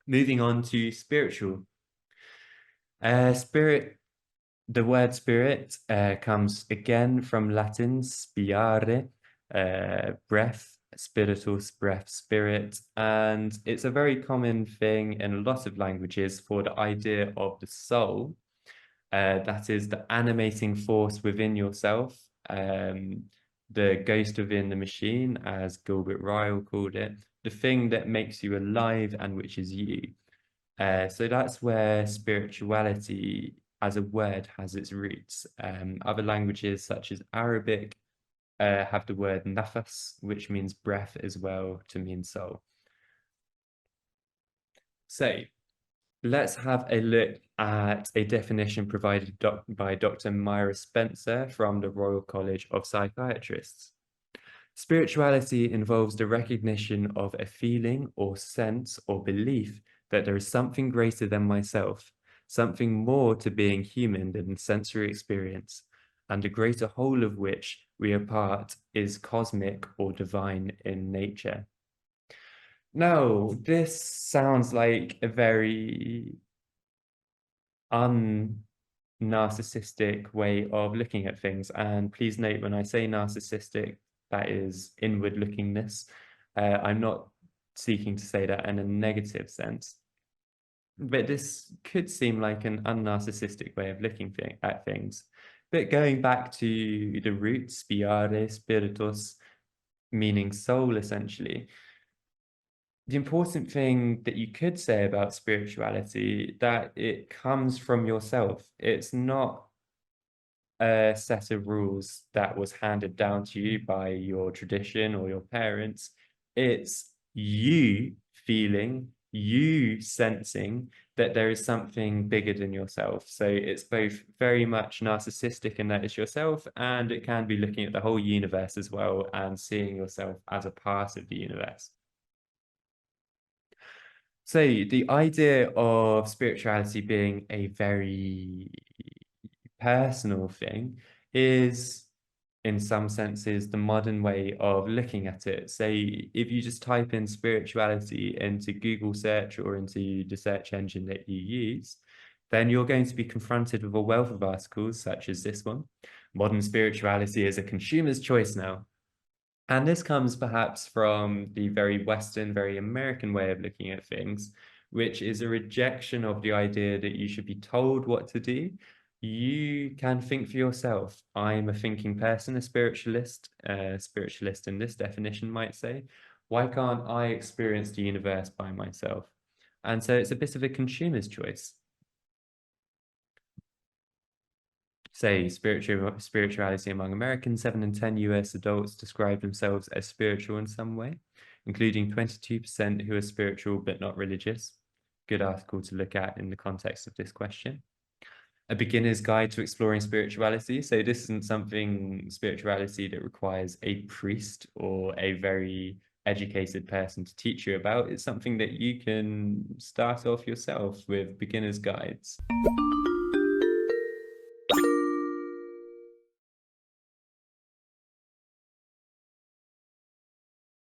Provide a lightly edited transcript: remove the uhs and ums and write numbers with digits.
Moving on to spiritual. Spirit, the word spirit comes again from Latin spirare, breath, spiritus, breath, spirit. And it's a very common thing in a lot of languages for the idea of the soul. That is the animating force within yourself, the ghost within the machine, as Gilbert Ryle called it, the thing that makes you alive and which is you. So that's where spirituality as a word has its roots. Other languages such as Arabic have the word nafas, which means breath as well, to mean soul. So let's have a look at a definition provided by Dr. Myra Spencer from the Royal College of Psychiatrists. Spirituality involves the recognition of a feeling or sense or belief that there is something greater than myself, something more to being human than sensory experience, and the greater whole of which we are part is cosmic or divine in nature. Now, this sounds like a very un-narcissistic way of looking at things. And please note, when I say narcissistic, that is inward lookingness. I'm not seeking to say that in a negative sense. But this could seem like an un-narcissistic way of looking at things. But going back to the root, spiare, spiritus, meaning soul, essentially, the important thing that you could say about spirituality, that it comes from yourself. It's not a set of rules that was handed down to you by your tradition or your parents. It's you feeling, you sensing that there is something bigger than yourself. So it's both very much narcissistic in that it's yourself, and it can be looking at the whole universe as well and seeing yourself as a part of the universe. So the idea of spirituality being a very personal thing is, in some senses, the modern way of looking at it. So if you just type in spirituality into Google search or into the search engine that you use, then you're going to be confronted with a wealth of articles such as this one. Modern spirituality is a consumer's choice now. And this comes perhaps from the very Western, very American way of looking at things, which is a rejection of the idea that you should be told what to do. You can think for yourself. I'm a thinking person, a spiritualist in this definition might say. Why can't I experience the universe by myself? And so it's a bit of a consumer's choice. Say spirituality among Americans, 7 in 10 US adults describe themselves as spiritual in some way, including 22% who are spiritual but not religious. Good article to look at in the context of this question. A beginner's guide to exploring spirituality. So this isn't spirituality that requires a priest or a very educated person to teach you about. It's something that you can start off yourself with beginner's guides.